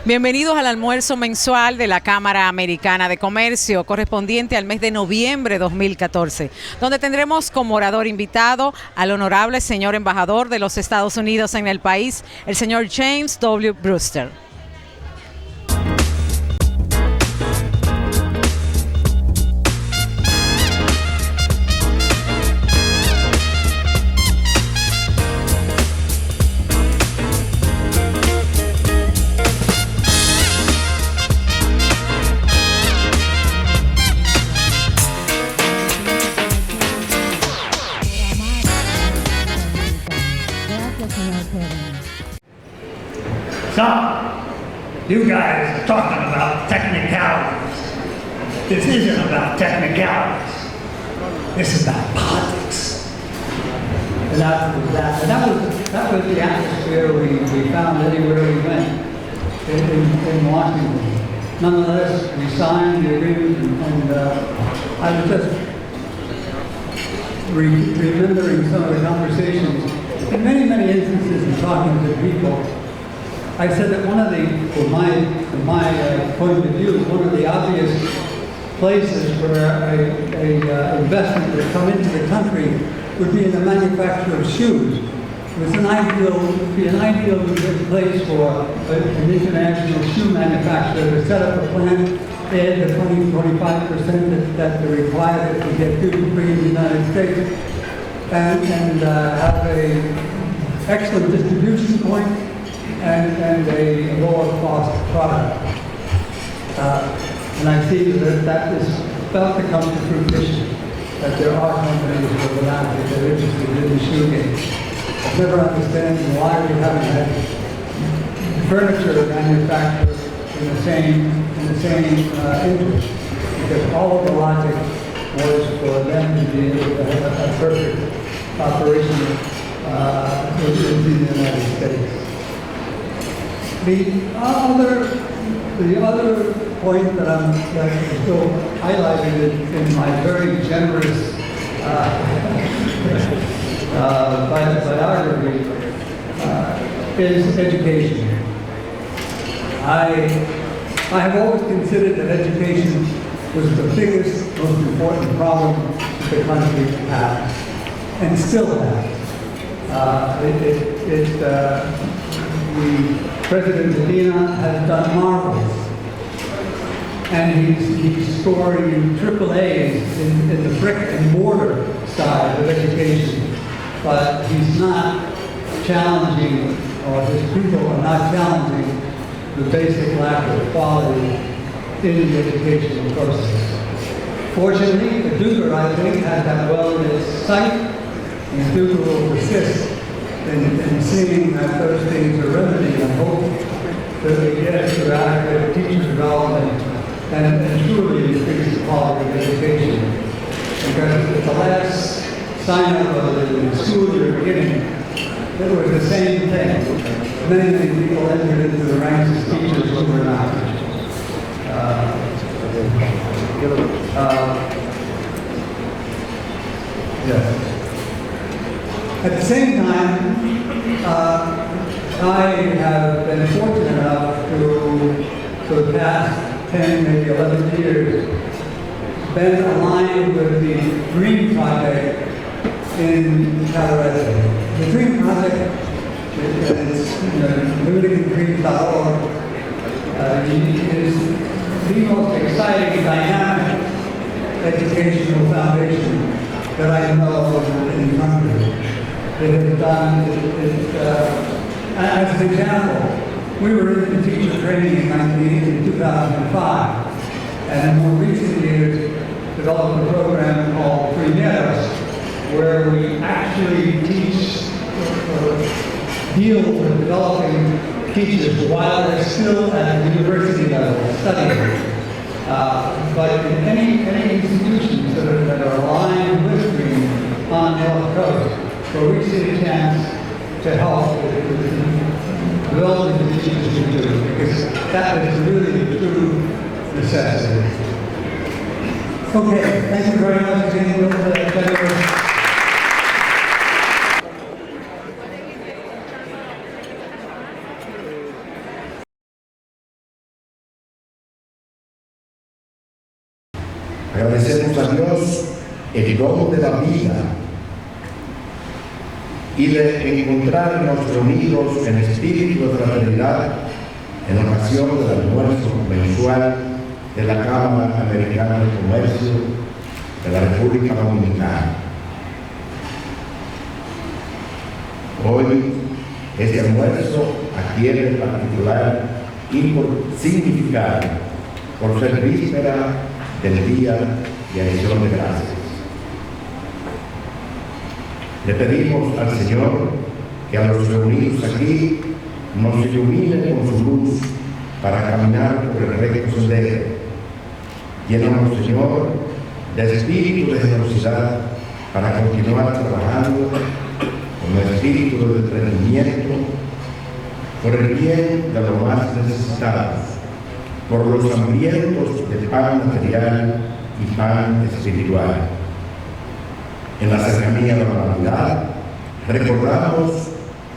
Bienvenidos al almuerzo mensual de la Cámara Americana de Comercio, correspondiente al mes de noviembre de 2014, donde tendremos como orador invitado al honorable señor embajador de los Estados Unidos en el país, el señor James W. Brewster. So, you guys are talking about technicalities. This isn't about technicalities. This is about politics. And that was the atmosphere we found anywhere we went in Washington. Nonetheless, we signed the agreement, and I was just remembering some of the conversations. In many instances in talking to people, I said that one of the, from my point of view, one of the obvious places where a investment would come into the country would be in the manufacture of shoes. It was an ideal place for an international shoe manufacturer to set up a plant. They had the 20-25% that they required to get duty-free in the United States, and have an excellent distribution point and a lower cost product. And I see that is about to come to fruition, that there are companies that are interested in the shoe game. I never understand why we haven't had furniture manufacturers in the same interest, because all of the logic was for them to be able to have a perfect operation in the United States. The other point that I'm still highlighting in my very generous biography is education. I have always considered that education was the biggest, most important problem the country has, and still has. President Medina has done marvels, and he's scoring triple A's in the brick and mortar side of education, but he's not challenging, or his people are not challenging the basic lack of quality in the educational process. Fortunately, the Duker, I think, has that well in its sight, and the Duker will persist in seeing that those things are remedied, and hope that we get to adequate teacher development and truly increase the quality of education. Because at the last sign-up of the school year beginning, it was the same thing. Many people entered into the ranks as teachers who were not. Yes. At the same time, I have been fortunate enough to, for the past 10, maybe 11 years, been aligned with the DREAM Project in Colorado. The DREAM Project is limitedgreens.org, is the most exciting, dynamic educational foundation that I know of in the country. It has done, as an example, we were in teacher training in 2005, and in more recent years developed a program called Unidos, where we actually deal with developing teachers while they're still at the university level studying. But in any institutions that are aligned with DREAM on the North Coast, where we see a chance to help with developing the teachers we do, because that is really the true necessity. Okay, thank you very much, James. Agradecemos a Dios el don de la vida y de encontrarnos reunidos en espíritu de fraternidad en ocasión del almuerzo mensual de la Cámara Americana de Comercio de la República Dominicana. Hoy, este almuerzo adquiere particular significado por ser víspera del Día de Acción de Gracias. Le pedimos al Señor que a los reunidos aquí nos ilumine con su luz para caminar por el recto sendero. Llénanos, Señor, de espíritu de generosidad para continuar trabajando con espíritu de desprendimiento por el bien de los más necesitados, por los hambrientos de pan material y pan espiritual. En la cercanía de la Navidad, recordamos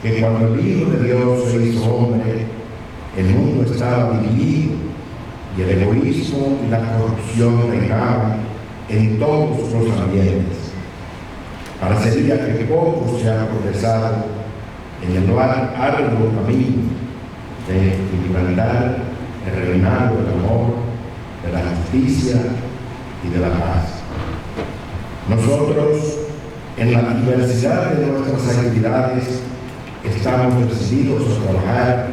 que cuando el Hijo de Dios se hizo hombre, el mundo estaba dividido y el egoísmo y la corrupción reinaban en todos los ambientes. Parecería que poco se ha progresado en el arduo camino de implantar el reinado del amor, de la justicia y de la paz. Nosotros, en la diversidad de nuestras actividades, estamos decididos a trabajar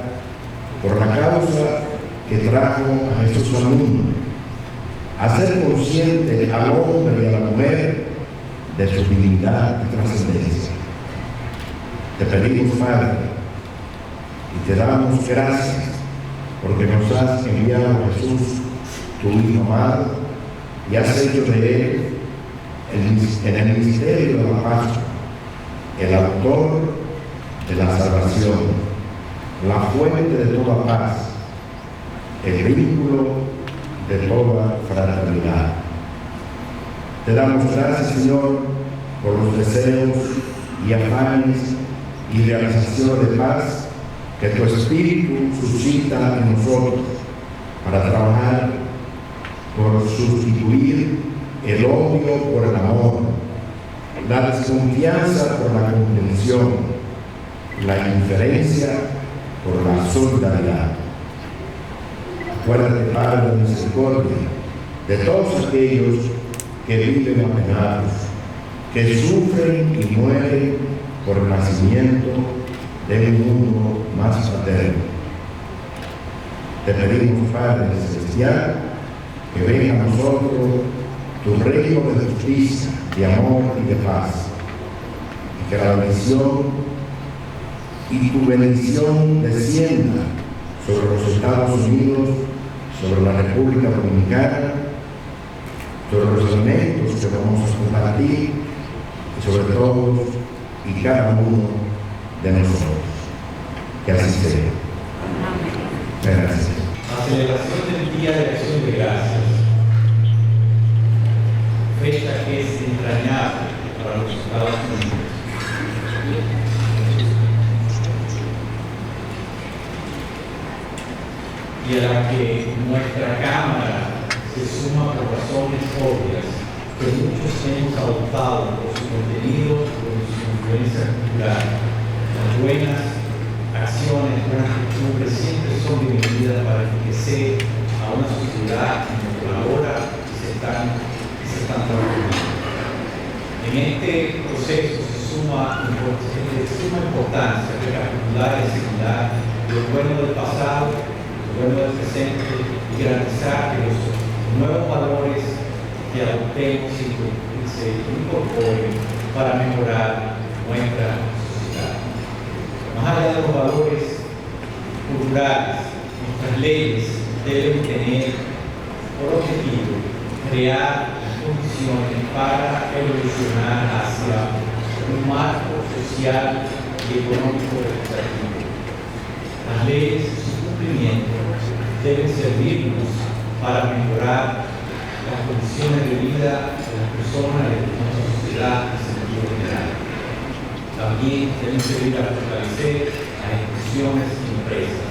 por la causa que trajo a Jesús al mundo, a ser consciente al hombre y a la mujer de su dignidad y trascendencia. Te pedimos, Padre, y te damos gracias porque nos has enviado a Jesús, tu Hijo amado, y has hecho de él, en el misterio de la Pascua, el autor de la salvación, la fuente de toda paz, el vínculo de toda fraternidad. Te damos gracias, Señor, por los deseos y afanes y realizaciones de paz que tu Espíritu suscita en nosotros para trabajar por sustituir el odio por el amor, la desconfianza por la comprensión, la indiferencia por la solidaridad. Acuérdate, Padre de misericordia, de todos aquellos que viven apenados, que sufren y mueren por el nacimiento de un mundo más fraterno. Te pedimos, Padre celestial, que venga a nosotros tu reino de justicia, de amor y de paz, y que la bendición y tu bendición descienda sobre los Estados Unidos, sobre la República Dominicana, sobre los alimentos que vamos a compartir y sobre todos y cada uno de nosotros. Que así sea. Gracias. La celebración del Día de Acción de Gracias, fecha que es entrañable para los Estados Unidos. Y a la que nuestra Cámara se suma por razones obvias que muchos hemos adoptado por su contenido, por su influencia cultural. Las buenas acciones, buenas costumbres siempre son bienvenidas para enriquecer a una sociedad que nos colabora y se están transformando. En este proceso se suma importancia recapitular y asimilar lo bueno del pasado, lo bueno del presente y garantizar que los nuevos valores que adoptemos y se incorporen para mejorar nuestra sociedad. Más allá de los valores culturales, nuestras leyes deben tener por objetivo crear las condiciones para evolucionar hacia un marco social y económico representativo. Las leyes y su cumplimiento deben servirnos para mejorar las condiciones de vida de las personas de nuestra sociedad en sentido general. También deben servir a fortalecer las instituciones y empresas.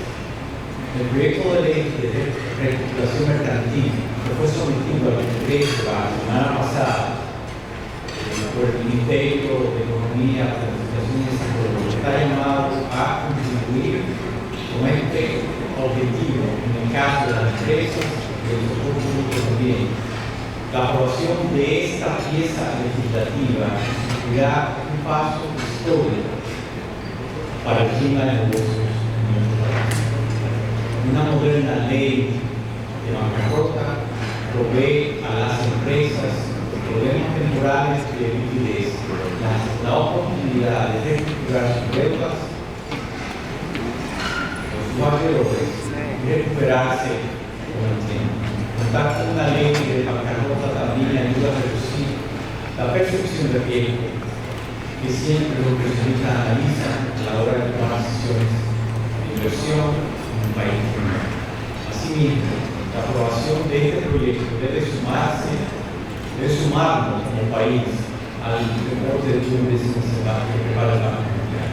El proyecto de ley de regulación mercantil que fue sometido al Congreso la semana pasada por el Ministerio de Economía, Planificación y Desarrollo está llamado a contribuir con este objetivo en el caso de las empresas y del sector público también. La aprobación de esta pieza legislativa constituirá un paso histórico para el clima de negocios en nuestro país. Una moderna ley de bancarrota provee a las empresas problemas temporales de liquidez, la oportunidad de reestructurar sus deudas, los acreedores y recuperarse con el tiempo. Contar con una ley de bancarrota también ayuda a reducir la percepción de riesgo que siempre los inversionistas analizan a la hora de tomar decisiones de inversión en un país. Asimismo, la aprobación de este proyecto debe sumarnos como país al reporte de cumbres que prepara el Banco Mundial.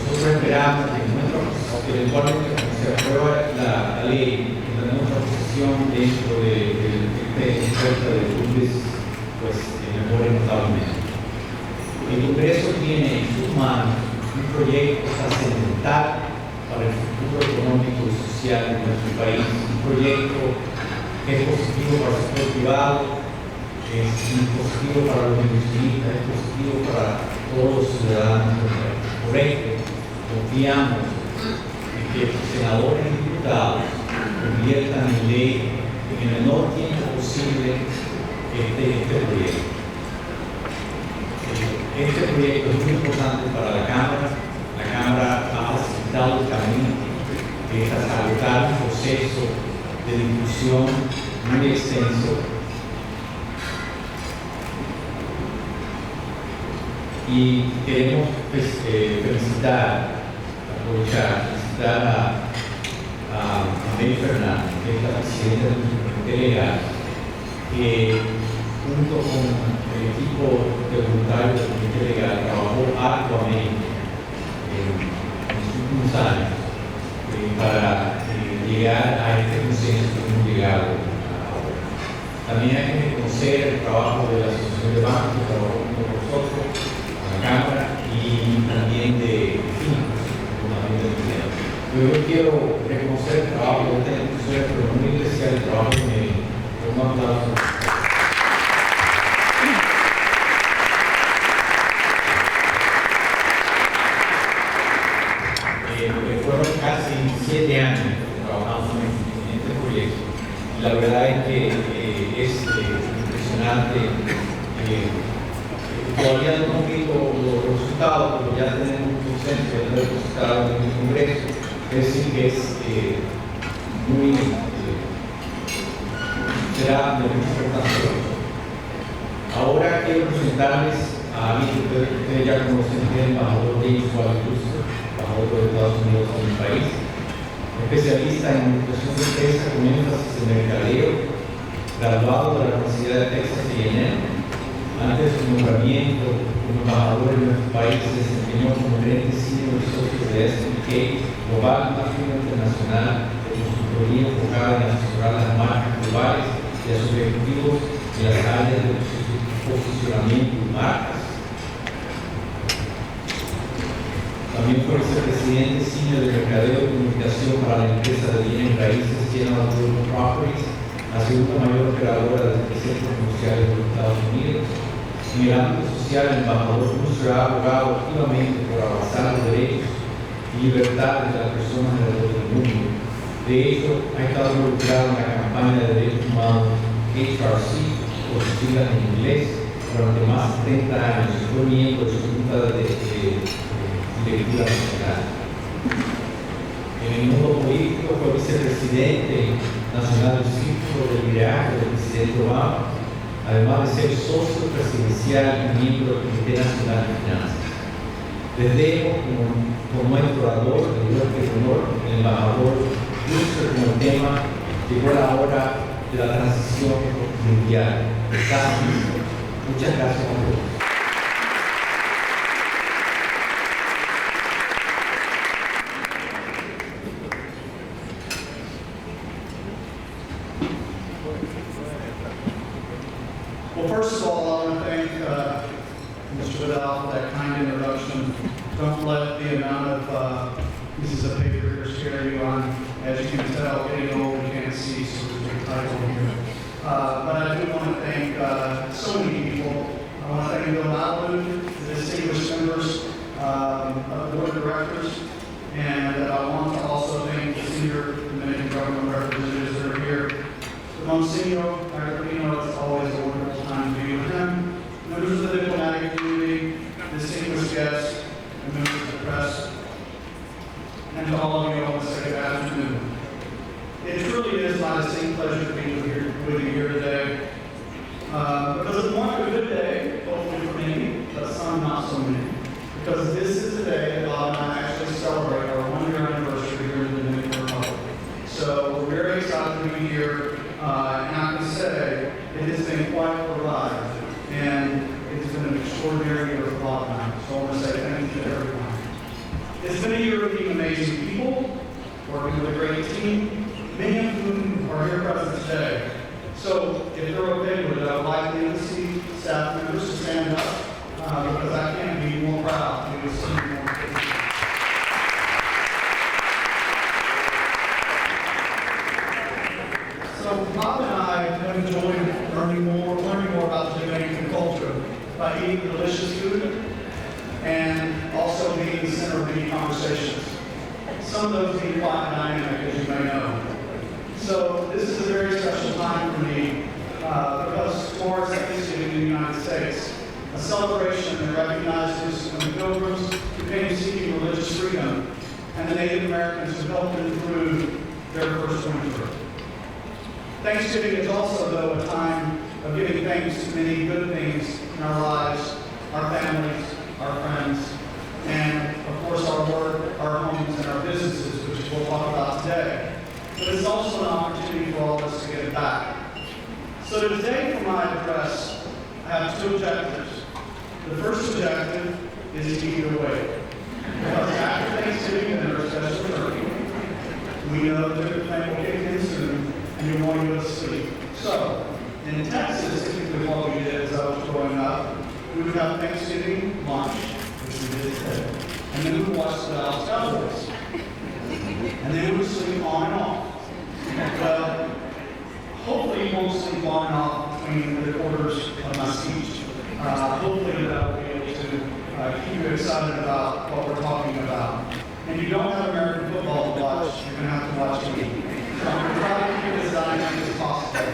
Nosotros esperamos que eventualmente cuando se aprueba la ley, tenemos nuestra posición dentro de oferta de cumbres, pues mejore notablemente. El Congreso tiene en sus manos un proyecto trascendental para el futuro económico y social de nuestro país, un proyecto que es positivo para el sector privado, es positivo para los inversionistas, es positivo para todos los ciudadanos del país. Por esto, confiamos en que los senadores y diputados conviertan en ley en el menor tiempo posible este proyecto. Este proyecto es muy importante para la Cámara. La Cámara ha facilitado el camino de sabotar un proceso de discusión muy extenso y queremos felicitar a Mary Fernández, que es la presidenta del Comité Legal, que junto con el equipo de voluntarios del Comité Legal trabajó arduamente en los últimos años para llegar a este consenso que hemos llegado ahora. También hay que reconocer el trabajo de la Asociación de Bancos que trabajó con nosotros, con la Cámara, y también de FINCOS, con la Junta de Empleo. Yo quiero reconocer el trabajo de esta institución, pero muy especial el trabajo de Mary. Un aplauso. Fueron casi 7 años trabajando en este proyecto. La verdad es que es impresionante. Todavía no hemos visto los resultados, pero ya tenemos un consenso de los resultados en el Congreso. Es decir, que es será de mucha importancia. Ahora quiero presentarles a alguien que ustedes ya conocen, el embajador Brewster, embajador de Estados Unidos en el país, especialista en administración de empresas con énfasis en mercadeo, graduado de la Universidad de Texas A&M. Antes de su nombramiento como embajador en nuestro país, se desempeñó como gerente senior y socio de SPK Global, una firma internacional de consultoría enfocada en asesorar las marcas globales y a sus ejecutivos en las áreas de posicionamiento y marcas. También fue vicepresidente senior de mercadeo y comunicación para la empresa de bienes raíces General Global Properties, la segunda mayor operadora de centros comerciales de los Estados Unidos. En el ámbito social, el embajador Brewster ha abogado activamente por avanzar los derechos y libertades de las personas alrededor del mundo. De hecho, ha estado involucrado en la campaña de derechos humanos HRC, por sus siglas en inglés, durante más de 30 años y fue miembro de su junta de directiva nacional. En el mundo político fue vicepresidente nacional del Círculo de Liderazgo del presidente Obama, además de ser socio presidencial y miembro del Comité Nacional de Finanzas. Les dejo como nuestro orador, el honor, el embajador Brewster, como el tema: llegó la hora de la transición mundial. Estás listo. Muchas gracias a todos. First of all, I want to thank Mr. Vidal for that kind introduction. Don't let the amount of pieces of paper here scare you on. As you can tell, getting old, you can't see, so there's a big title here. But I do want to thank so many people. I want to thank Bill Malibu, the distinguished members of the board of directors, and I want to also thank the senior Dominican government representatives that are here. Monsignor, it's always a wonderful time to be with him. Members of the diplomatic community, distinguished guests, and members of the press, and to all of you, I want to say good afternoon. It truly is my distinct pleasure to be with you here today. Because it's one good day, hopefully for many, but some not so many. Because this is the day that Bob and I actually celebrate our 1-year anniversary here in the Dominican Republic. So we're very excited to be here. And I can say it has been quite a ride, and it's been an extraordinary year for Bob and I. So I want to say thank you to everyone. It's been a year of meeting amazing people, working with a great team, many of whom are here present today. So if they're okay with it, I would like the embassy staff members to stand up, because I can't be more proud to be with so many more people. So Bob and I have enjoyed learning more about the Dominican culture by eating delicious food and also being the center of many conversations. Some of those being quite dynamic, as you may know. So this is a very special time for me because tomorrow is Thanksgiving in the United States, a celebration that recognizes the pilgrims who came seeking religious freedom and the Native Americans who helped them through their first winter. Thanksgiving is also, though, a time of giving thanks to many good things in our lives, our families, our friends, and, of course, our work, our homes, and our businesses, which we'll talk about today. But it's also an opportunity for all of us to give back. So today, for my address, I have two objectives. The first objective is to keep you awake. Because after Thanksgiving, there is special turkey. We know that the plan will kick in soon, and you want to go to sleep. So, in Texas, typically what we did as I was growing up, we would have Thanksgiving lunch, which we did today, and then we would watch the Dallas Cowboys. And then we would sleep on and off. Well, hopefully you won't sleep on and off between the quarters of my speech. Hopefully that I will be able to keep you excited about what we're talking about. And you don't have American football to watch, you're going to have to watch me. So I'm going to try to keep it as dynamic as possible.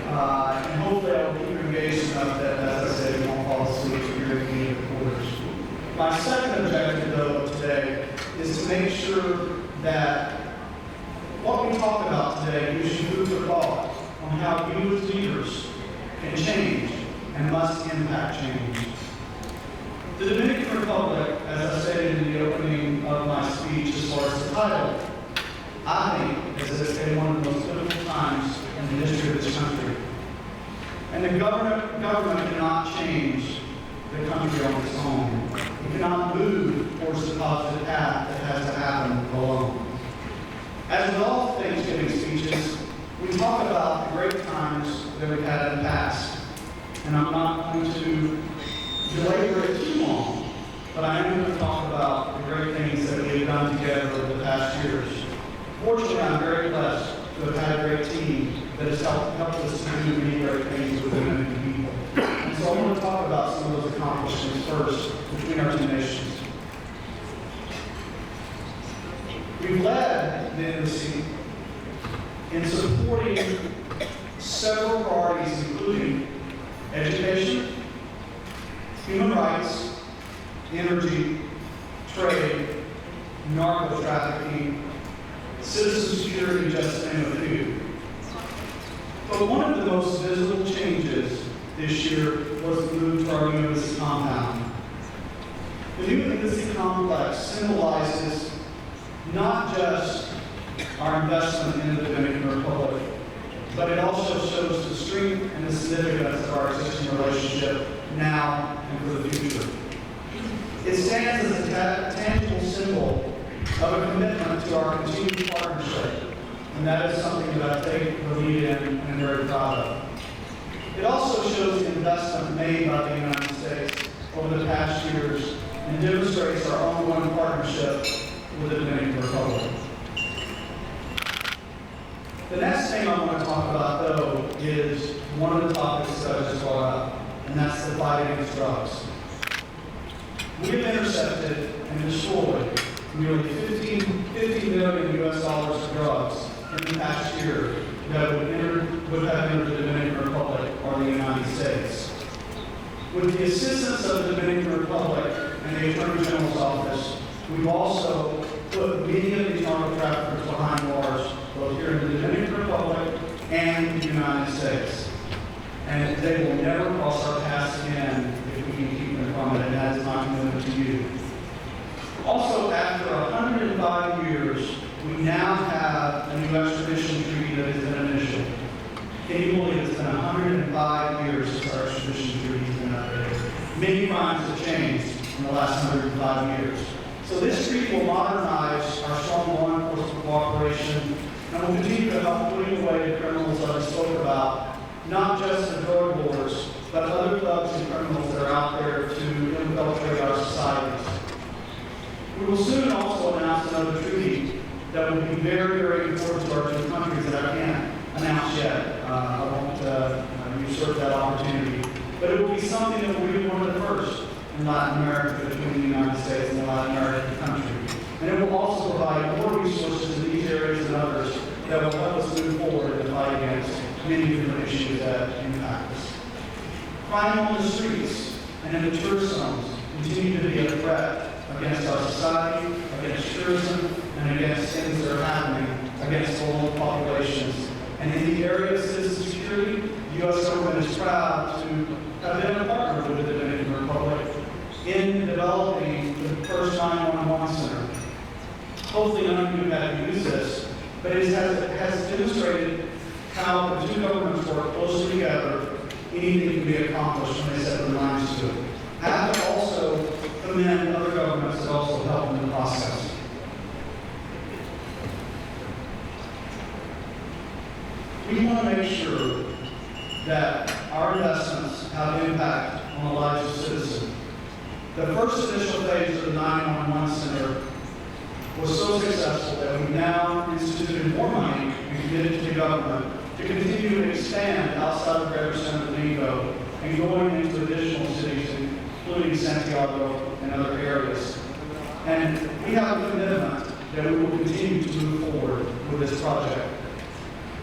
And hopefully I will keep you engaged enough that, as I said, you won't fall asleep here in the quarters. My second objective, though, today is to make sure that what we talk about today gives you food for thought on how you as leaders can change and must impact change. The Dominican Republic, as I said in the opening of my speech as far as the title, I think has been one of the most difficult times in the history of this country. And the government cannot change the country on its own. It cannot move towards the positive path that has to happen alone. As with all Thanksgiving speeches, we talk about the great times that we've had in the past. And I'm not going to belabor it too long, but I am going to talk about the great things that we have done together over the past years. Fortunately, I'm very blessed to have had a great team that has helped us to do many great things with the Dominican people. And so I want to talk about some of those accomplishments first between our two nations. We've led the embassy in supporting several priorities, including education, human rights, energy, trade, narco trafficking, citizen security, just to name a few. But one of the most visible changes this year was the move to our new embassy compound. The new embassy complex symbolizes not just our investment in the Dominican Republic, but it also shows the strength and the significance of our existing relationship now and for the future. It stands as a tangible symbol of a commitment to our continued partnership, and that is something that I take the lead in and am very proud of. It also shows the investment made by the United States over the past years and demonstrates our ongoing partnership with the Dominican Republic. The next thing I want to talk about, though, is one of the topics that I just brought up, and that's the fight against drugs. We have intercepted and destroyed nearly 50 million US dollars of drugs in the past year that would have entered the Dominican Republic or the United States. With the assistance of the Dominican Republic and the Attorney General's office, we've also put many of these narco traffickers behind bars, both here in the Dominican Republic and the United States. And they will never cross our paths again if we can keep them from it, and that is my commitment to you. Also, after 105 years, we now have a new extradition treaty that has been initialed. Can you believe it's been 105 years since our extradition treaty has been updated? Many crimes have changed in the last 105 years. So this treaty will modernize our strong law enforcement cooperation and will continue to help putting away the criminals that I spoke about, not just the drug lords, but other thugs and criminals that are out there to infiltrate our societies. We will soon also announce another treaty that will be very, very important to our two countries that I can't announce yet. I won't usurp that opportunity. But it will be something that will be one of the first in Latin America between the United States and the Latin American country. And it will also provide more resources in these areas and others that will help us move forward in the fight against many different issues that impact us. Crime on the streets and in the tourist zones continue to be a threat against our society, against tourism, and against things that are happening against vulnerable populations. And in the area of citizen security, the U.S. government is proud to have been a partner with the Dominican Republic in developing the first 911 center. Hopefully none of you have used this, but it has demonstrated how the two governments work closely together. Anything can be accomplished when they set their minds to it. I have to also commend other governments that also help in the process. We want to make sure that our investments have impact on the lives of citizens. The first initial phase of the 911 center was so successful that we now instituted more money and committed to the government to continue to expand outside of Greater Santo Domingo and going into additional cities, including Santiago and other areas. And we have a commitment that we will continue to move forward with this project.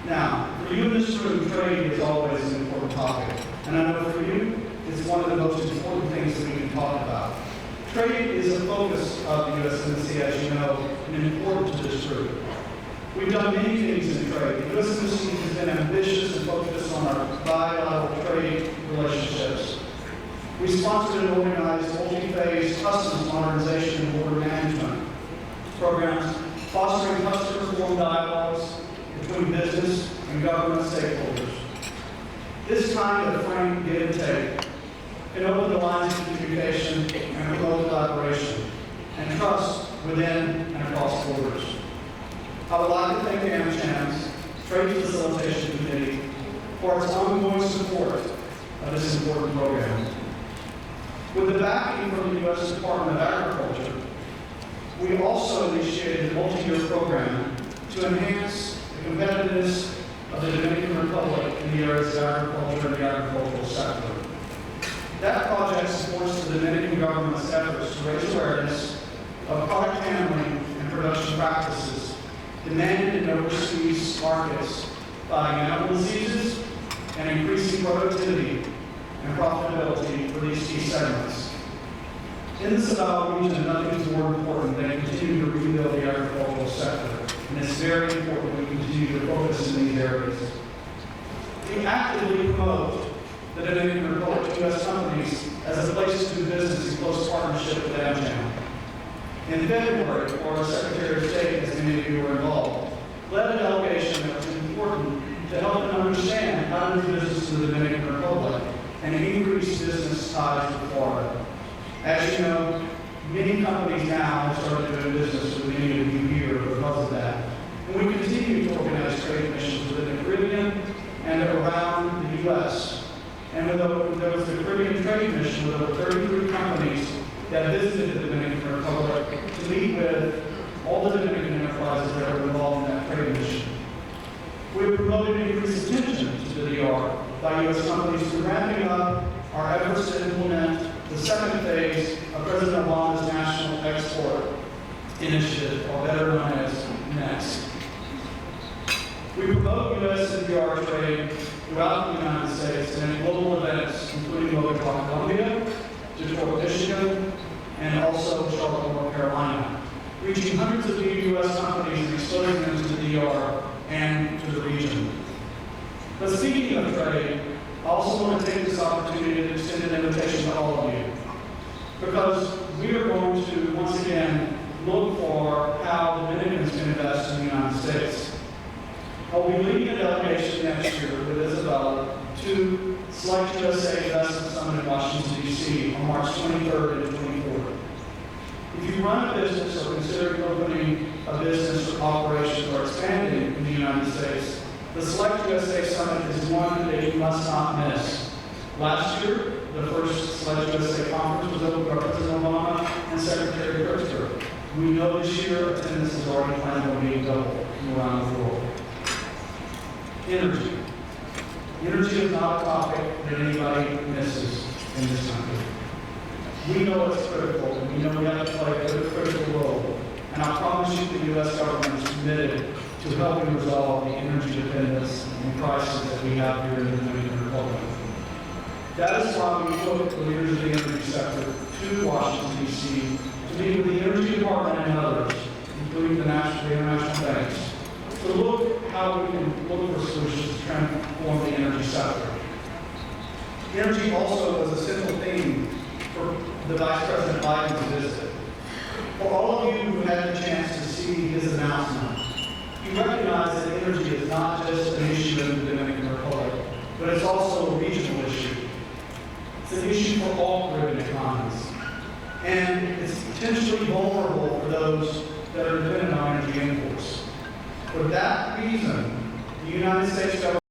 Now, for you in this room, trade is always an important topic. And I know for you, it's one of the most important things that we can talk about. Trade is a focus of the U.S. Embassy, as you know, and important to this group. We've done many things in trade. The U.S. Embassy has been ambitious and focused on our bilateral trade relationships. We sponsored and organized multi-phase customs modernization and border management programs, fostering customer-informed dialogues between business and government stakeholders. This kind of frank give and take can open the lines of communication and promote collaboration and trust within and across borders. I would like to thank the AmChams Trade Facilitation Committee for its ongoing support of this important program. With the backing from the U.S. Department of Agriculture, we also initiated a multi-year program to enhance the competitiveness of the Dominican Republic in the areas of agriculture and the agricultural sector. That project supports the Dominican government's efforts to raise awareness of product handling and production practices demanded in overseas markets, fighting animal diseases and increasing productivity and profitability for these key segments. In the Estados region, nothing is more important than continuing to rebuild the agricultural sector, and it's very important we continue to focus in these areas. We actively promote the Dominican Republic to U.S. companies as a place to do business in close partnership with AmCham. In February, our Secretary of State, as many of you were involved, led a delegation that was important to help them understand how to do business in the Dominican Republic and increase business ties with Florida. As you know, many companies now have started doing business with many of you here because of that. And we continue to organize trade missions within the Caribbean and around the U.S. to meet with all the Dominican enterprises that are involved in that trade mission. We have promoted increased attention to the DR by U.S. companies through ramping up our efforts to implement the second phase of President Obama's National Export Initiative, or better known as NEXT. We promote U.S. and DR trade throughout the United States and at global events, including Bogota, Colombia, Detroit, Michigan, and also Charlotte, North Carolina, reaching hundreds of new U.S. companies and exposing them to the DR and to the region. But speaking of trade, I also want to take this opportunity to extend an invitation to all of you, because we are going to, once again, look for how Dominicans can invest in the United States. I'll be leading a delegation next year with Isabella to Select USA Investment Summit in Washington, D.C. on March 23rd and 24th. If you run a business or consider opening a business or operation or expanding in the United States, the Select USA Summit is one that you must not miss. Last year, the first Select USA conference was opened by President Obama and Secretary Brewster. We know this year attendance is already planned on being doubled from around the world. Energy. Energy is not a topic that anybody misses in this country. We know it's critical, and we know we have to play a critical role. And I promise you the U.S. government is committed to helping resolve the energy dependence and crisis that we have here in the Dominican Republic. That is why we took the leaders of the energy sector to Washington, D.C. to meet with the Energy Department and others, including the international banks, to look how we can look for solutions to transform the energy sector. Energy also was a central theme for the Vice President Biden's visit. For all of you who had the chance to see his announcement, he recognized that energy is not just an issue in the Dominican Republic, but it's also a regional issue. It's an issue for all Caribbean economies. And it's potentially vulnerable for those that are dependent on energy imports. For that reason, the United States government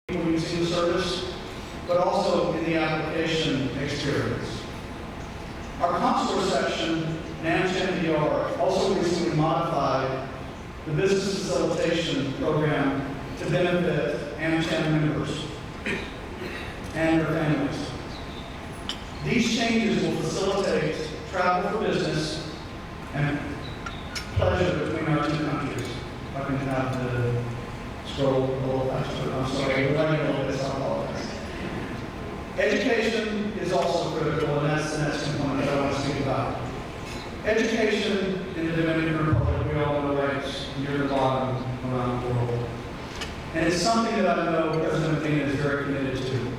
using the service, but also in the application experience. Our consular section, NAMCHAN-DR, also recently modified the business facilitation program to benefit AmCham members and their families. These changes will facilitate travel for business and pleasure between our two countries. If I can have the scroll a little faster. I'm sorry, we're running a little bit, so I apologize. Education is also critical, and that's the next component that I want to speak about. Education in the Dominican Republic, we all know rates near the bottom around the world. And it's something that I know President Medina is very committed to.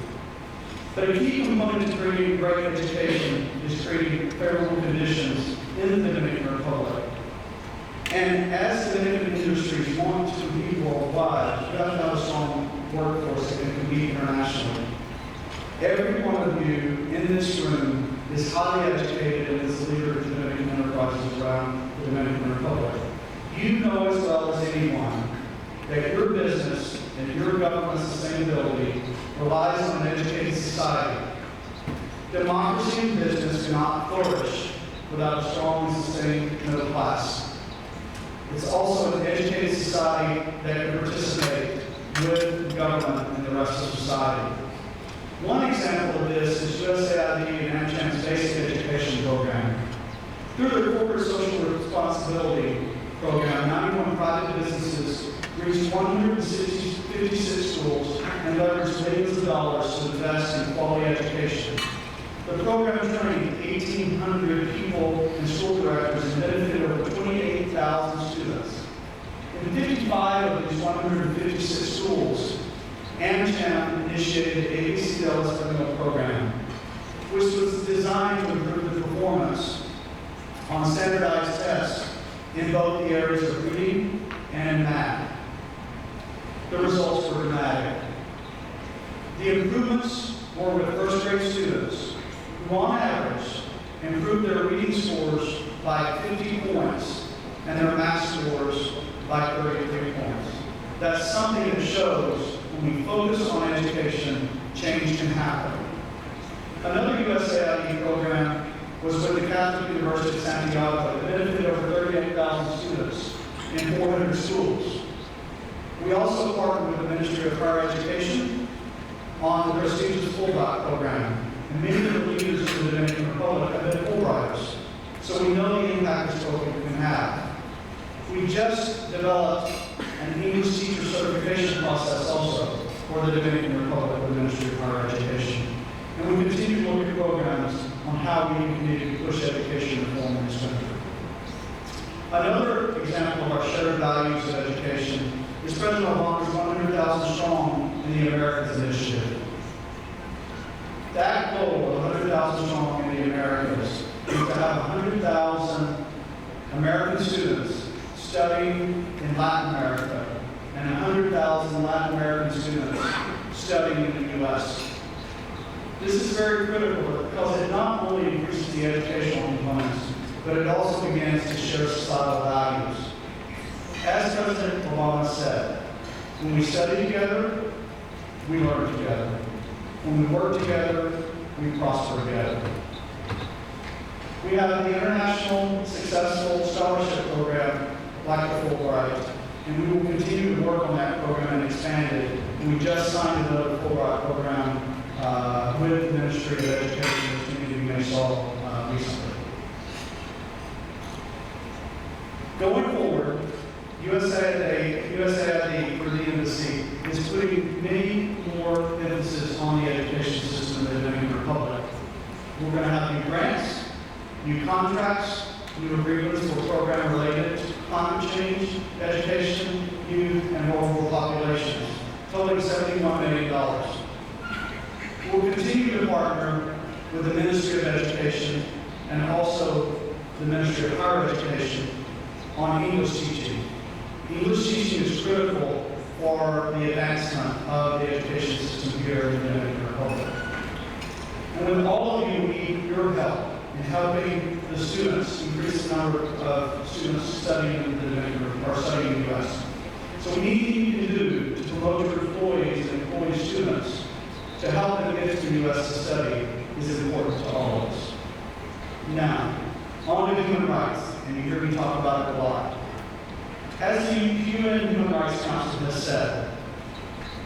But a key component to creating great education is creating favorable conditions in the Dominican Republic. And as Dominican industries want to compete worldwide, you have to have a strong workforce that can compete internationally. Every one of you in this room is highly educated and is a leader of Dominican enterprises around the Dominican Republic. You know as well as anyone that your business and your government sustainability relies on an educated society. Democracy in business cannot flourish without a strong and sustained middle class. It's also an educated society that can participate with government and the rest of society. One example of this is USAID and AmCham's Basic Education Program. Through their Corporate Social Responsibility Program, 91 private businesses reached 156 schools and leveraged millions of dollars to invest in quality education. The program trained 1,800 people and school directors and benefited over 28,000 students. In 55 of these 156 schools, AmCham initiated the ABCDL program, which was designed to improve the performance on standardized tests in both the areas of reading and in math. The results were dramatic. The improvements were with first grade students who, on average, improved their reading scores by 50 points and their math scores by 33 points. That's something that shows when we focus on education, change can happen. Another USAID program was with the Catholic University of Santiago that benefited over 38,000 students in 400 schools. We also partnered with the Ministry of Higher Education on the prestigious Fulbright program. And many of the leaders in the Dominican Republic have been Fulbrighters, so we know the impact this program can have. We just developed an English teacher certification process also for the Dominican Republic with the Ministry of Higher Education. And we continue to look at programs on how we can continue to push education reform in this country. Another example of our shared values of education is President Obama's 100,000 Strong in the Americas initiative. That goal of 100,000 strong in the Americas is to have 100,000 American students studying in Latin America and 100,000 Latin American students studying in the U.S. This is very critical because it not only increases the educational components, but it also begins to share societal values. As President Obama said, when we study together, we learn together. When we work together, we prosper together. We have the international successful scholarship program like the Fulbright, and we will continue to work on that program and expand it. And we just signed another Fulbright program with the Ministry of Education, which many of you may saw recently. Going forward, USAID for the embassy is putting many more emphasis on the education system in the Dominican Republic. We're going to have new grants, new contracts, new agreements for program related to climate change, education, youth, and vulnerable populations, totaling $71 million. We'll continue to partner with the Ministry of Education and also the Ministry of Higher Education on English teaching. English teaching is critical for the advancement of the education system here in the Dominican Republic. And with all of you, we need your help in helping the students increase the number of students studying in the Dominican or studying in the U.S. So we need what you can do to promote your employees and employee students to help them get to the U.S. to study is important to all of us. Now, on to human rights, and you hear me talk about it a lot. As the UN Human Rights Council has said,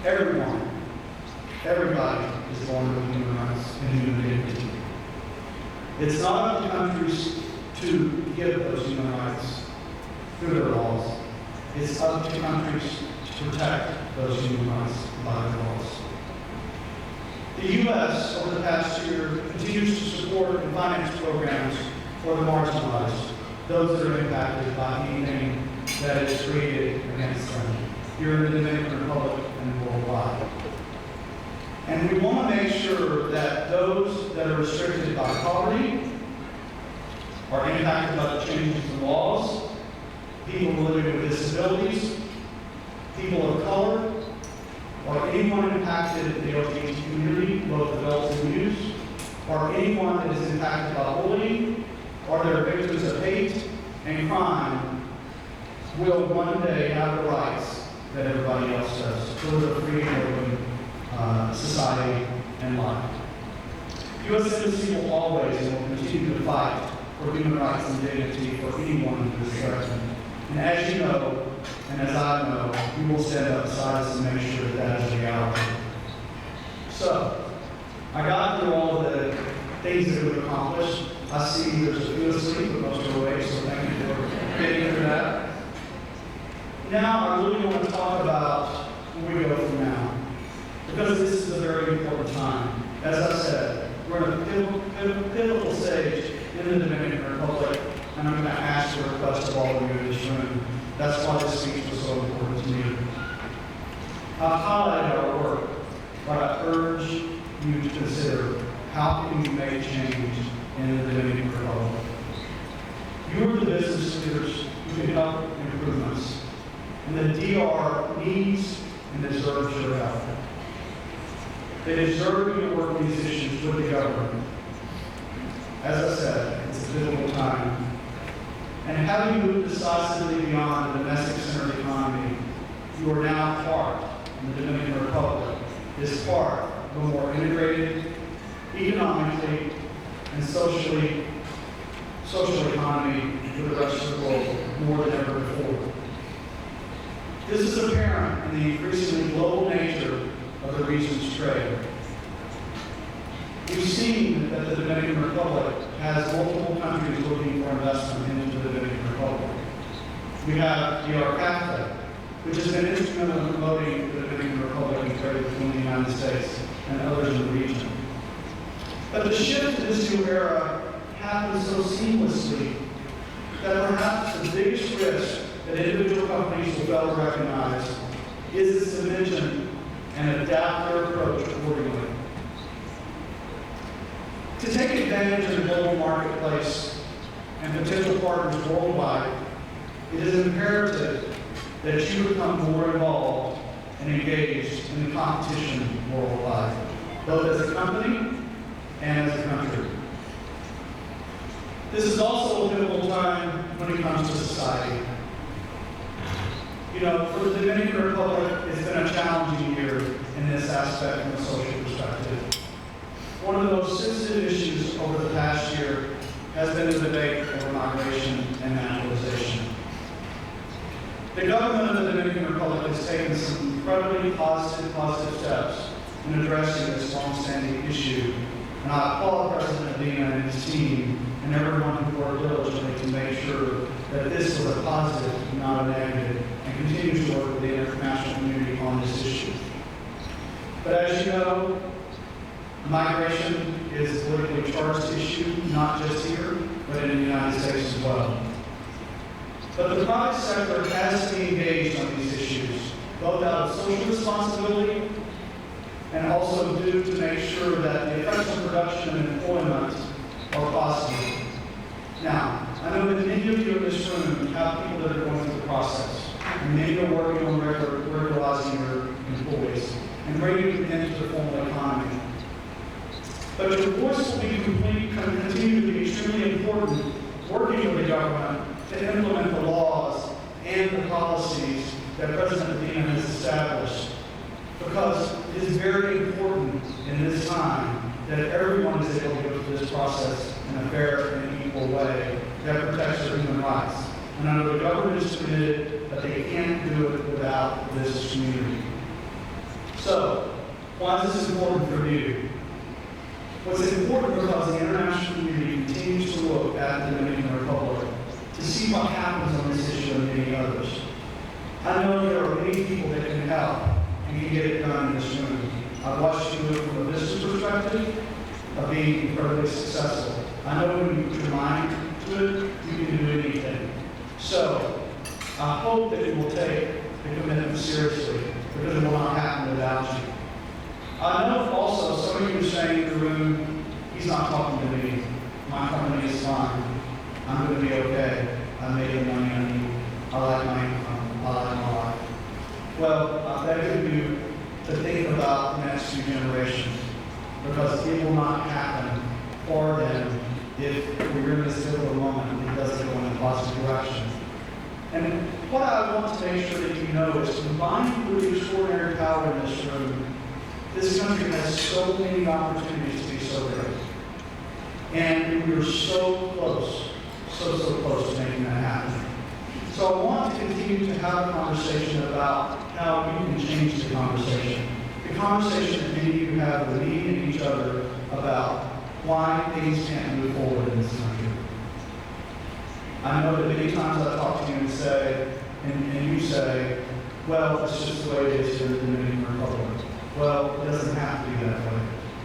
everybody is born with human rights and human dignity. It's not up to countries to give those human rights through their laws. It's up to countries to protect those human rights by their laws. The U.S. over the past year continues to support and finance programs for the marginalized. those that are impacted by anything that is created against them here in the Dominican Republic and worldwide. And we want to make sure that those that are restricted by poverty, are impacted by the changes in laws, people living with disabilities, people of color, or anyone impacted in the LGBT community, both adults and youth, or anyone that is impacted by bullying, or that are victims of hate and crime, will one day have the rights that everybody else does to live a free and open society and life. U.S. Embassy will always and will continue to fight for human rights and dignity for anyone who is threatened. And as you know, and as I know, you will stand up beside us and make sure that that is a reality. So, I got through all the things that we've accomplished. I see there's a few asleep, but most are awake, so thank you for getting into that. Now, I really want to talk about where we go from now, because this is a very important time. As I said, we're in a pivotal stage in the Dominican Republic, and I'm going to ask the request of all of you in this room. That's why this speech was so important to me. I've highlighted our work, but I urge you to consider how can you make change in the Dominican Republic. You are the business leaders who can help improvements, and the DR needs and deserves your help. They deserve you to work these issues with the government. As I said, it's a difficult time. And having moved decisively beyond the domestic-centered economy, you are now part, in the Dominican Republic, is part of a more integrated, economically and social economy with the rest of the world more than ever before. This is apparent in the increasingly global nature of the region's trade. We've seen that the Dominican Republic has multiple countries looking for investment into the Dominican Republic. We have DR, which has been instrumental in promoting the Dominican Republic and trade between the United States and others in the region. But the shift to this new era happened so seamlessly that perhaps the biggest risk that individual companies will fail to recognize is its dimension and adapt their approach accordingly. To take advantage of the global marketplace and potential partners worldwide, it is imperative that you become more involved and engaged in the competition worldwide, both as a company and as a country. This is also a pivotal time when it comes to society. You know, for the Dominican Republic, it's been a challenging year in this aspect from a social perspective. One of the most sensitive issues over the past year has been the debate over migration and naturalization. The government of the Dominican Republic has taken some incredibly positive steps in addressing this long-standing issue, and I applaud President Medina and his team and everyone who worked diligently to make sure that this was a positive, not a negative, and continues to work with the international community on this issue. But as you know, migration is a politically charged issue, not just here, but in the United States as well. But the private sector has to be engaged on these issues, both out of social responsibility and also due to make sure that the effects of production and employment are possible. Now, I know that many of you in this room have people that are going through the process, and many are working on regularizing your employees and bringing them into the formal economy. But your voice will continue to be extremely important working with the government to implement the laws and the policies that President Medina has established, because it is very important in this time that everyone is able to go through this process in a fair and equal way that protects their human rights. And I know the government is committed that they can't do it without the business community. So, why is this important for you? What's important because the international community continues to look at the Dominican Republic to see what happens on this issue and many others. I know there are many people that can help and can get it done in this room. I've watched you do it from a business perspective of being incredibly successful. I know when you put your mind to it, you can do anything. hope that you will take the commitment seriously, because it will not happen without you. I know also some of you are saying in the room, he's not talking to me. My company is fine. I'm going to be okay. I made the money I need. I like my income. I like my life. Well, I beg of you to think about the next few generations, because it will not happen for them if we're in this difficult moment and it doesn't go in a positive direction. And what I want to make sure that you know is, combined with the extraordinary power in this room, this country has so many opportunities to be so great. And we are so close, so close to making that happen. So I want to continue to have a conversation about how you can change the conversation. The conversation that many of you have with me and each other about why things can't move forward in this country. I know that many times I talk to you and say, and you say, well, it's just the way it is here in the Dominican Republic. Well, it doesn't have to be that way.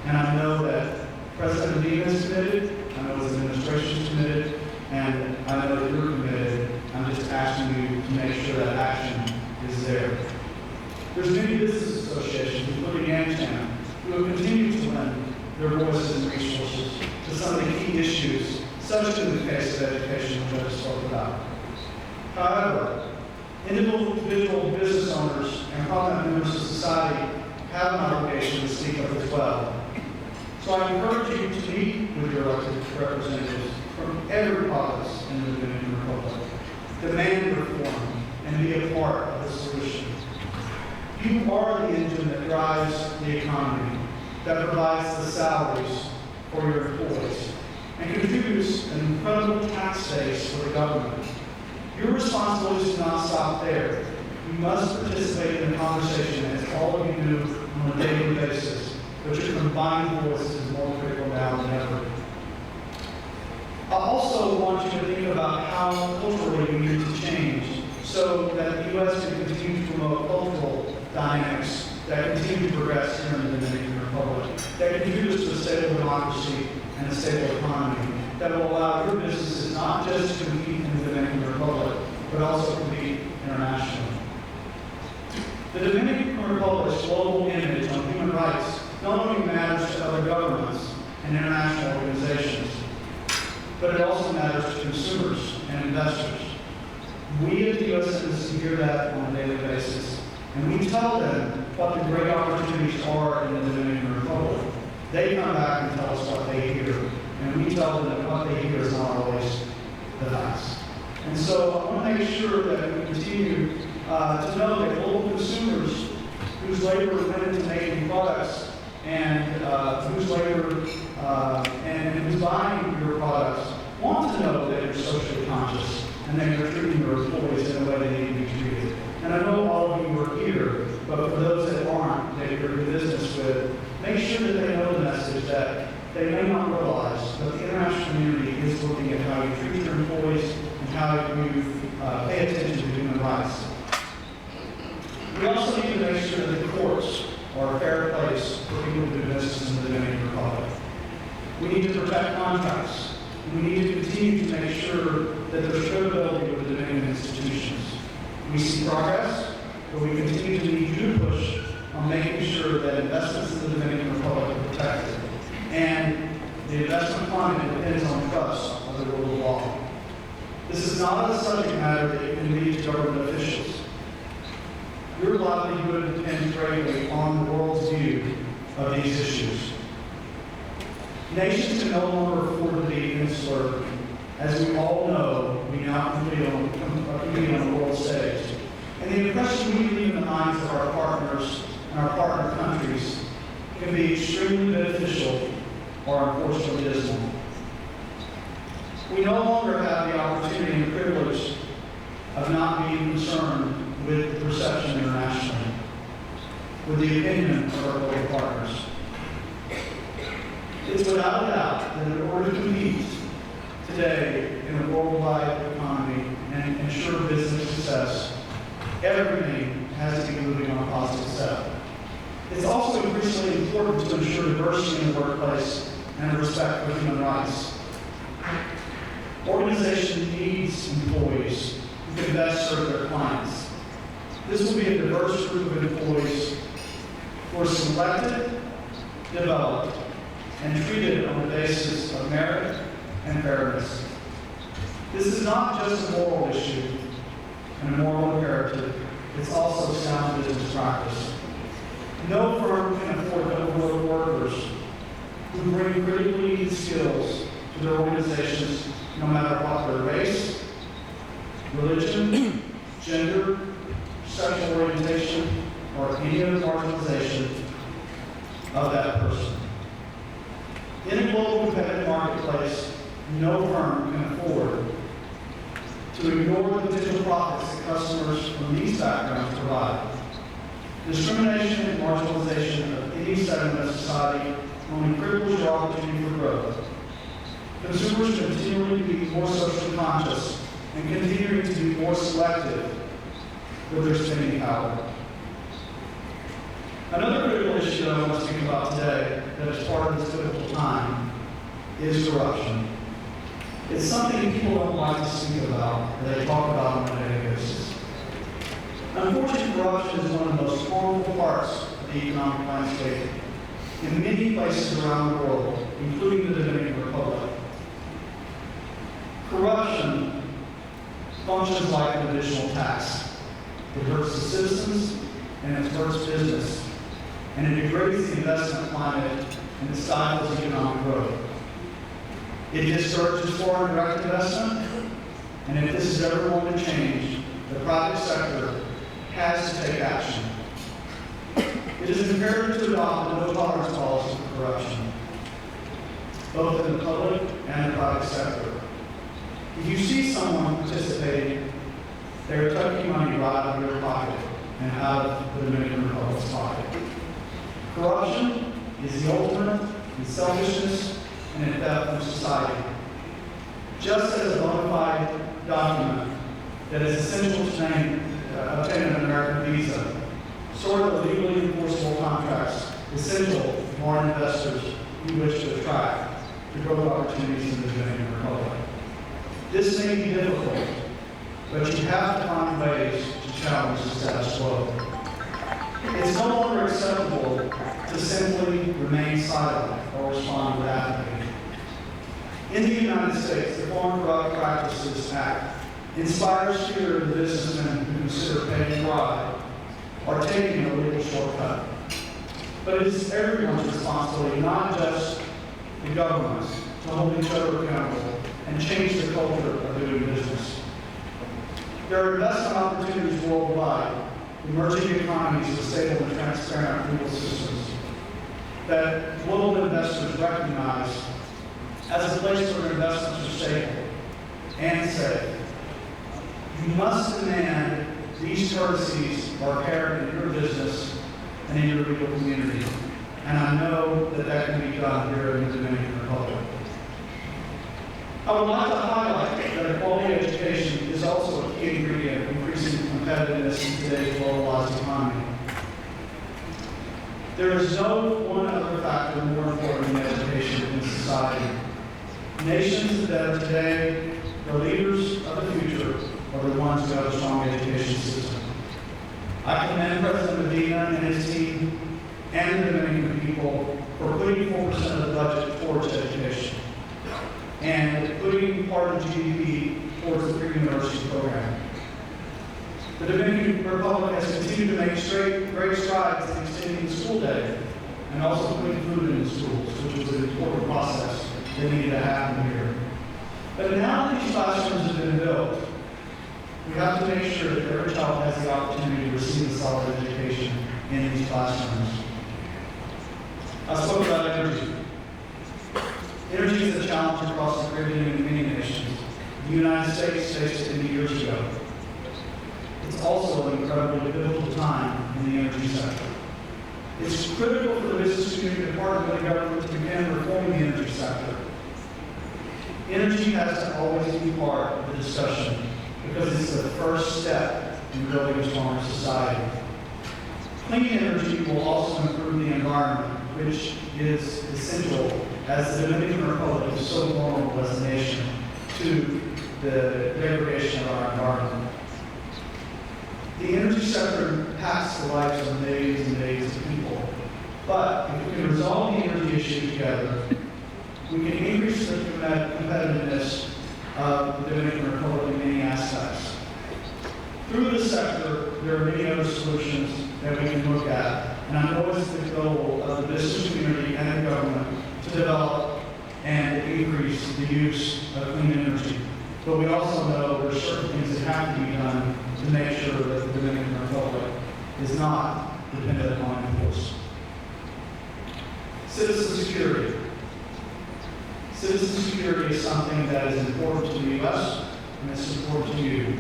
And I know that President Unidos is committed, I know his administration is committed, and I know that you're committed. I'm just asking you to make sure that action is there. There's many business associations, including Amtown, who have continued to lend their voices and resources to some of the key issues, such as in the case of education, which I just spoke about. However, individual business owners and prominent members of society have an obligation to speak up as well. So I encourage you to meet with your elected representatives from every province in the Dominican Republic, demand reform, and be a part of the solution. You are the engine that drives the economy, that provides the salaries for your employees, and contributes an incredible tax base for the government. Your responsibilities do not stop there. You must participate in the conversation, as all of you do on a daily basis, but your combined voice is more critical now than ever. I also want you to think about how culturally we need to change so that the U.S. can continue to promote cultural dynamics that continue to progress here in the Dominican Republic, that contributes to a stable democracy and a stable economy, that will allow your businesses not just to compete in the Dominican Republic, but also compete internationally. The Dominican Republic's global image on human rights not only matters to other governments and international organizations, but it also matters to consumers and investors. We at the U.S. Embassy hear that on a daily basis, and we tell them what the great opportunities are in the Dominican Republic. They come back and tell us what they hear, and we tell them that what they hear is not always the facts. And so I want to make sure that we continue to know that global consumers whose labor went into making products and whose labor and who's buying your products want to know that you're socially conscious and that you're treating your employees in the way they need to be treated. And I know all of you are here, but for those that aren't, that you're doing business with, make sure that they know the message that they may not realize, but the international community is looking at how you treat your employees and how you pay attention to human rights. We also need to make sure that the courts are a fair place for people to do business in the Dominican Republic. We need to protect contracts. We need to continue to make sure that there's credibility with the Dominican institutions. We see progress, but we continue to need you to push on making sure that investments in the Dominican Republic are protected. And the investment climate depends on trust of the rule of law. This is not a subject matter that you can leave to government officials. Your livelihood depends greatly on the world's view of these issues. Nations can no longer afford to be insular. As we all know, we now compete on the world stage. And the impression we leave in the minds of our partners and our partner countries can be extremely beneficial or unfortunately dismal. We no longer have the opportunity and privilege of not being concerned with the perception internationally, with the opinion of our global partners. It's without a doubt that in order to compete today in a worldwide economy and ensure business success, everything has to be moving on a positive step. It's also increasingly important to ensure diversity in the workplace and respect for human rights. Organization needs employees who can best serve their clients. This will be a diverse group of employees who are selected, developed, and treated on the basis of merit and fairness. This is not just a moral issue and a moral imperative, it's also sound business practice. No firm can afford to overlook workers who bring critically needed skills to their organizations, no matter what their race, religion, gender, sexual orientation, or any other marginalization of that person. In a global competitive marketplace, no firm can afford to ignore the potential profits that customers from these backgrounds provide. Discrimination and marginalization of any segment of society only cripples your opportunity for growth. Consumers continually be more socially conscious and continuing to be more selective with their spending power. Another critical issue that I want to speak about today that is part of this difficult time is corruption. It's something people don't like to speak about, that they talk about on a daily basis. Unfortunately, corruption is one of the most harmful parts of the economic landscape in many places around the world, including the Dominican Republic. Corruption functions like an additional tax. It hurts the citizens and it hurts business, and it degrades the investment climate and it stifles economic growth. It discourages foreign direct investment, and if this is ever going to change, the private sector has to take action. It is imperative to adopt a no-tolerance policy for corruption, both in the public and the private sector. If you see someone participating, they are taking money right out of your pocket and out of the Dominican Republic's pocket. Corruption is the ultimate in selfishness and in theft from society. Just as a bona fide document that is essential to obtain an American visa, sort of legally enforceable contracts essential to foreign investors you wish to attract to growth opportunities in the Dominican Republic. This may be difficult, but you have to find ways to challenge the status quo. It's no longer acceptable to simply remain silent or respond with apathy. In the United States, the Foreign Corrupt Practices Act inspires fear of the businessmen who consider paying bribe or taking a legal shortcut. But it is everyone's responsibility, not just the government's, to hold each other accountable and change the culture of doing business. There are investment opportunities worldwide, emerging economies with stable and transparent legal systems that global investors recognize as a place where investments are stable and safe. You must demand these courtesies are apparent in your business and in your legal community. And I know that that can be done here in the Dominican Republic. I would like to highlight that a quality education is also a key ingredient of increasing competitiveness in today's globalized economy. There is no one other factor more important than education in society. Nations that are today the leaders of the future are the ones who have a strong education system. I commend President Medina and his team and the Dominican people for putting 4% of the budget towards education and putting part of GDP towards the pre-university program. The Dominican Republic has continued to make great strides in extending the school day and also putting food in the schools, which was an important process that needed to happen here. But now that these classrooms have been built, we have to make sure that every child has the opportunity to receive a solid education in these classrooms. I spoke about energy. Energy is a challenge across the Caribbean and many nations. The United States faced it many years ago. It's also an incredibly pivotal time in the energy sector. It's critical for the business community and part of the government to begin reforming the energy sector. Energy has to always be part of the discussion because it's the first step in building a stronger society. Clean energy will also improve the environment, which is essential as the Dominican Republic is so vulnerable as a nation to the degradation of our environment. The energy sector impacts the lives of millions and millions of people. But if we can resolve the energy issue together, we can increase the competitiveness of the Dominican Republic in many aspects. Through the sector, there are many other solutions that we can look at, and I know it's the goal of the business community and the government to develop and increase the use of clean energy. But we also know there are certain things that have to be done to make sure that the Dominican Republic is not dependent on imports. Citizen security. Citizen security is something that is important to the U.S. and it's important to you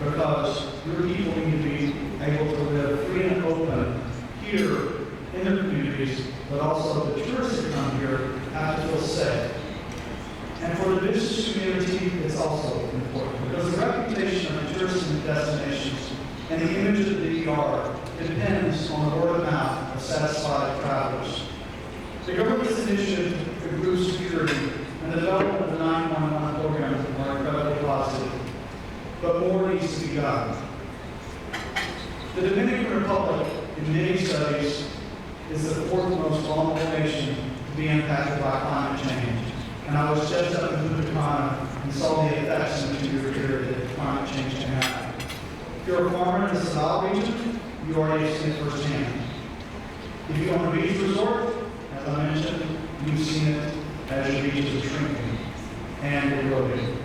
because your people need to be able to live free and open here in their communities, but also the tourists that come here have to feel safe. And for the business community, it's also important because the reputation of the tourism destinations and the image of the DR depends on the word of mouth of satisfied travelers. The government's initiative to improve security and the development of the 911 program are incredibly positive, but more needs to be done. The Dominican Republic, in many studies, is the fourth most vulnerable nation to be impacted by climate change. And I was just up in Budokan and saw the effects in the 2-year period that climate change can have. If you're a farmer in the Estados region, you already have seen it firsthand. If you own a beach resort, as I mentioned, you've seen it as your beaches are shrinking and eroding.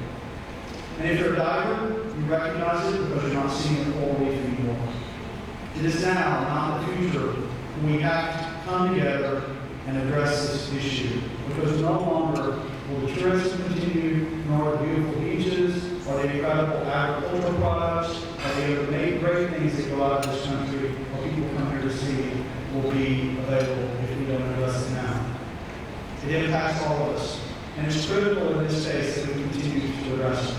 And if you're a diver, you recognize it because you're not seeing the coral reef anymore. It is now, not the future, when we have to come together and address this issue. Because no longer will the tourism continue, nor the beautiful beaches, or the incredible agricultural products, or the other many great things that go out of this country, or people come here to see, will be available if we don't address it now. It impacts all of us, and it's critical in this space that we continue to address it.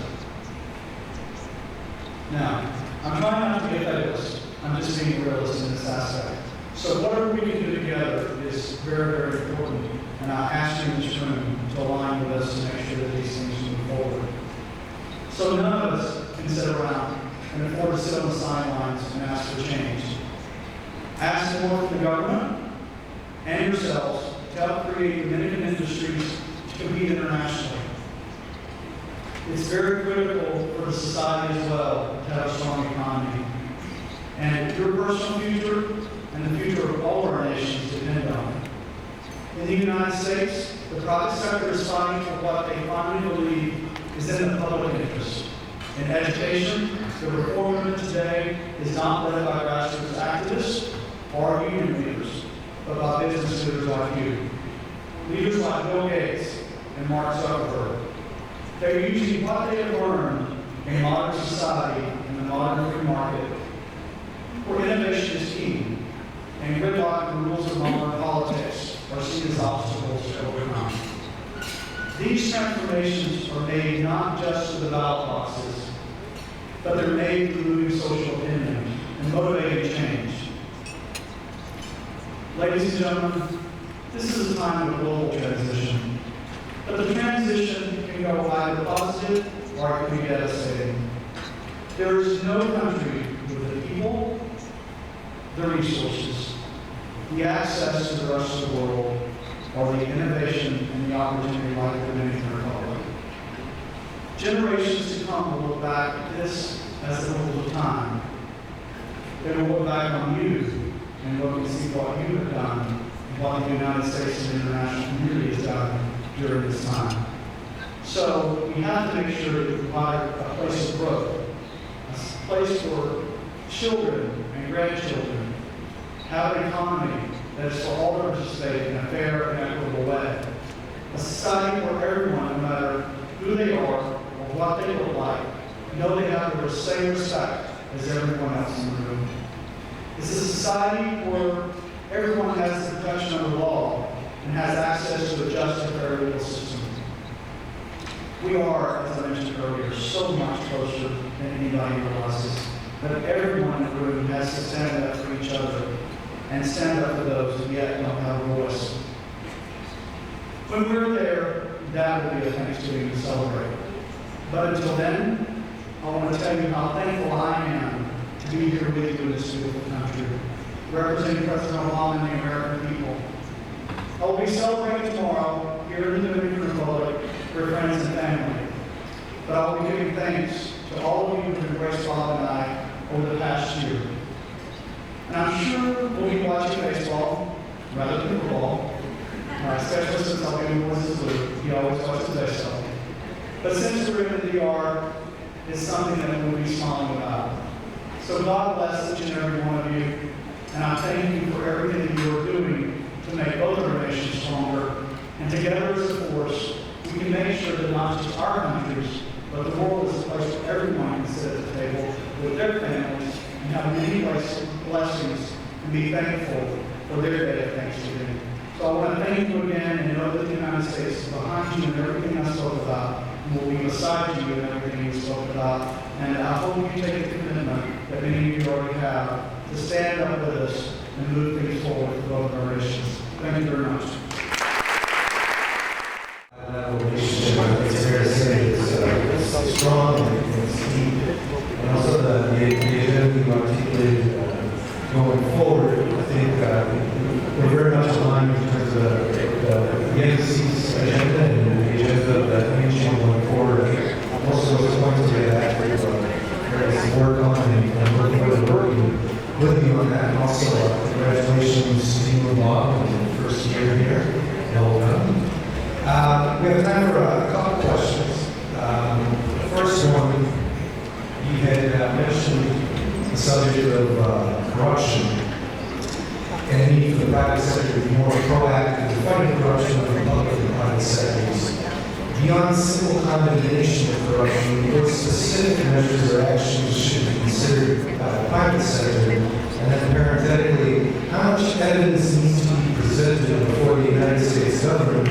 Now, I'm trying not to be a fatalist. I'm just being a realist in this aspect. So whatever we can do together is very, very important, and I ask you in this room to align with us to make sure that these things move forward. So none of us can sit around and afford to sit on the sidelines and ask for change. Ask more from the government and yourselves to help create Dominican industries to compete internationally. It's very critical for the society as well to have a strong economy. And your personal future and the future of all our nations depend on it. In the United States, the private sector is fighting for what they finally believe is in the public interest. In education, the reform movement today is not led by grassroots activists or union leaders, but by business leaders like you. Leaders like Bill Gates and Mark Zuckerberg. They're using what they have learned in modern society and the modern free market, where innovation is key, and gridlock and the rules of modern politics are seen as obstacles to overcome. These transformations are made not just to the ballot boxes, but they're made through moving social opinion and motivating change. Ladies and gentlemen, this is a time of global transition, but the transition can go either positive or it can be devastating. There is no country with the people, the resources, the access to the rest of the world, or the innovation and the opportunity like the Dominican Republic. Generations to come will look back at this as a moment of time. They will look back on you and look and see what you have done and what the United States and the international community has done during this time. So we have to make sure that we provide a place of growth, a place for children and grandchildren have an economy that is for all to participate in a fair and equitable way. A society where everyone, no matter who they are or what they look like, know they have the same respect as everyone else in the room. It's a society where everyone has the protection of the law and has access to a just and fair legal system. We are, as I mentioned earlier, so much closer than anybody realizes. But everyone in the room has to stand up for each other and stand up for those who yet don't have a voice. When we're there, that will be a Thanksgiving to celebrate. But until then, I want to tell you how thankful I am to be here with you in this beautiful country, representing President Obama and the American people. I will be celebrating tomorrow here in the Dominican Republic with friends and family. But I will be giving thanks to all of you who have embraced Bob and I over the past year. And I'm sure we'll be watching baseball rather than football, especially since I'll be in Moses Luke. He always watches baseball. But since we're in the DR, it's something that we'll be smiling about. So God bless each and every one of you, and I thank you for everything that you are doing to make both our nations stronger. And together as a force, we can make sure that not just our countries, but the world is a place where everyone can sit at the table with their families and have many blessings and be thankful for their day of Thanksgiving. So I want to thank you again and know that the United States is behind you in everything I spoke about and will be beside you in everything we spoke about. And I hope you take the commitment that many of you already have to stand up with us and move things forward for both our nations. Thank you very much. That relationship, I think it's fair to say, is strong and it's deep. And also the agenda you articulated going forward, I think we're very much aligned in terms of the NC's agenda and the agenda of the commission going forward. I think most of those points we had actually to work on and working with you on that. And also, congratulations to you and Bob on the first year here. Well done. We have time for a couple questions. The first one, you had mentioned the subject of corruption and the need for the private sector to be more proactive in fighting corruption of the public and private sectors. Beyond simple condemnation of corruption, what specific measures or actions should be considered by the private sector? And then parenthetically, how much evidence needs to be presented before the United States government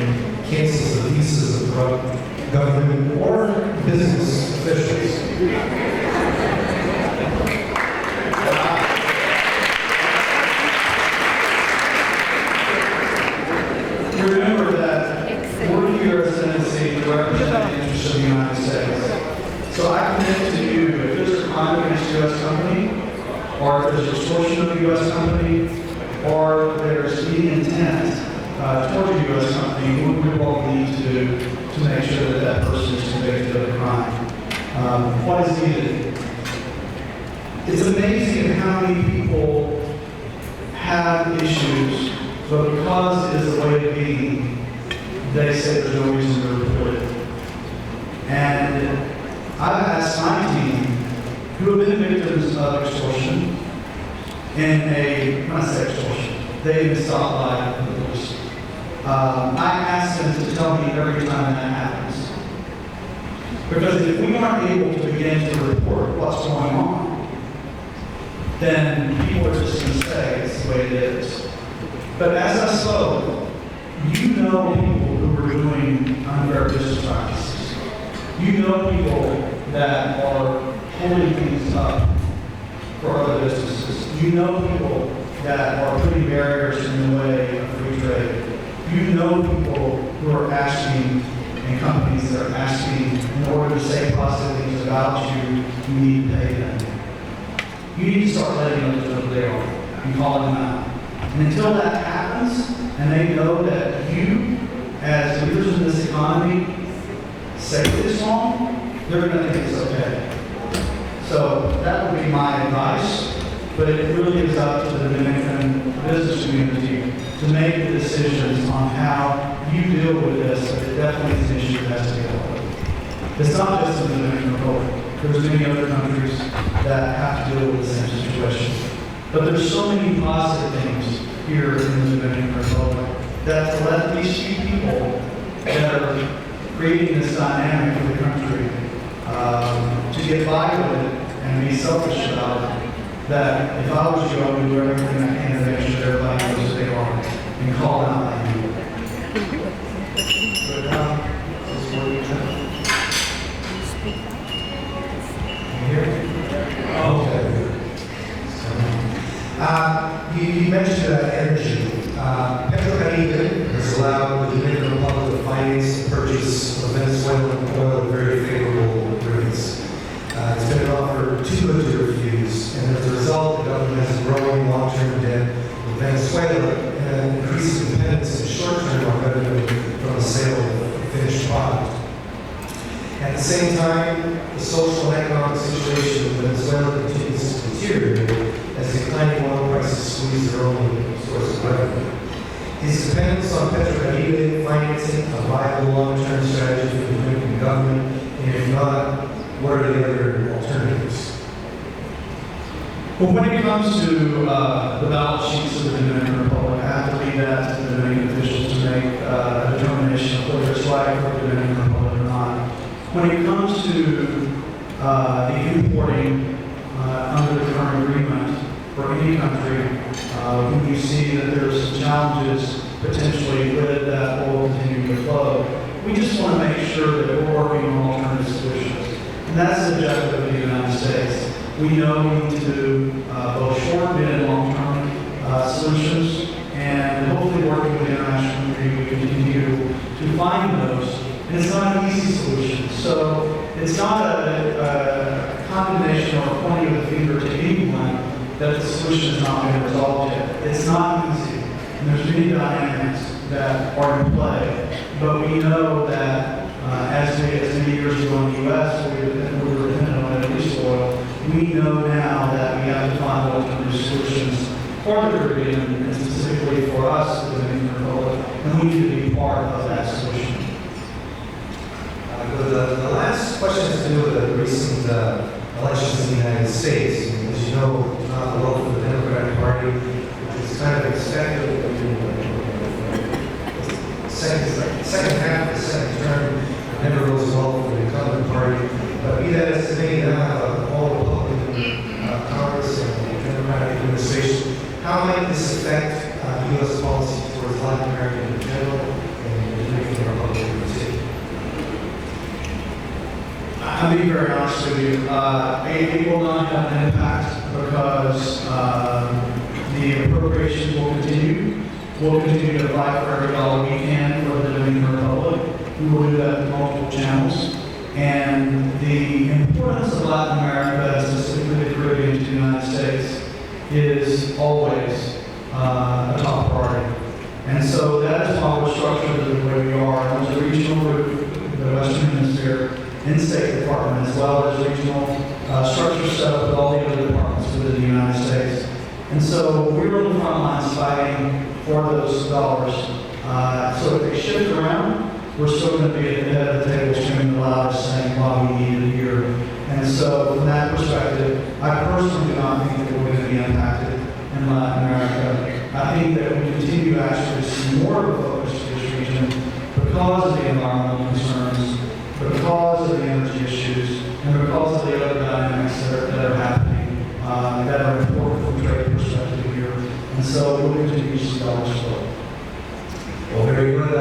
cancels the visas of corrupt government or business officials? Remember that we're here as an entity to represent the interests of the United States. So I commit to you, if there's a crime against a U.S. company, or if there's extortion of a U.S. company, or there's the intent towards a U.S. company, we will need to make sure that that person is convicted of a crime. What is needed? It's amazing how many people have issues, but because it is a way of being, they say there's no reason to report it. And I've asked my team, who have been victims of extortion, when I say extortion, they've been stopped by the police. I ask them to tell me every time that happens. Because if we aren't able to begin to report what's going on, then people are just going to say it's the way it is. But as I spoke, you know people who are doing unfair business practices. You know people that are holding things up for other businesses. You know people that are putting barriers in the way of free trade. You know people who are asking, and companies that are asking, in order to say positive things about you, you need to pay them. You need to start letting others know who they are and calling them out. And until that happens, and they know that you, as leaders in this economy, say this wrong, they're going to think it's okay. So that would be my advice, but it really is up to the Dominican business community to make the decisions on how you deal with this, but it definitely is an issue that has to be dealt with. It's not just in the Dominican Republic. There's many other countries that have to deal with the same situation. But there's so many positive things here in the Dominican Republic that to let these few people that are creating this dynamic for the country to get by with it and be selfish about it, that if I was you, I would do everything I can to make sure everybody knows who they are and call them out like you. You mentioned energy. Petrochemical has allowed the Dominican Republic to finance the purchase of Venezuelan oil at very favorable the same time, the social and economic situation of Venezuela continues to deteriorate as declining oil prices squeeze their only source of revenue. Is dependence on Petrocaribe financing a viable long-term strategy for the Dominican government? And if not, what are the other alternatives? Well, when it comes to the balance sheets of the Dominican Republic, I have to leave that to the Dominican officials to make a determination of whether it's right for the Dominican Republic or not. When it comes to the importing under the current agreement for any country, when you see that there's some challenges potentially with that oil continuing to flow, we just want to make sure that we're working on alternative solutions. And that's the objective of the United States. We know we need to do both short, mid, and long-term solutions, and hopefully working with the international community, we continue to find those. And it's not an easy solution. So it's not a condemnation or pointing of the finger to anyone that the solution has not been resolved yet. It's not easy. And there's many dynamics that are in play. But we know that as many years ago in the U.S., we were dependent on at least oil. We know now that we have to find alternative solutions for the Caribbean and specifically for us, the Dominican Republic, and we need to be part of that solution. The last question has to do with the recent elections in the United States. And as you know, it's not the vote for the Democratic Party, which is kind of expected. Second half of the second term never goes well for the incumbent party. But be that as it may, now have an all-Republican Congress and Democratic administration. How might this affect U.S. policy towards Latin America in general and the Dominican Republic in particular? I'll be very honest with you. It will not have an impact because the appropriations will continue. We'll continue to fight for every dollar we can for the Dominican Republic. We will do that through multiple channels. And the importance of Latin America, specifically the Caribbean to the United States, is always a top priority. And so that is why we're structured the way we are. There's a regional group, the Western Hemisphere, in the State Department, as well as regional structure set up with all the other departments within the United States. And so we're on the front lines fighting for those dollars. So if they shift around, we're still going to be at the head of the table screaming the loudest, saying why we need it here. And so from that perspective, I personally do not think that we're going to be impacted in Latin America. I think that we continue to actually see more of a focus to this region because of the environmental concerns, because of the energy issues, and because of the other dynamics that are happening that are important from a trade perspective here. And so we'll continue to see dollars flow. Well, very good.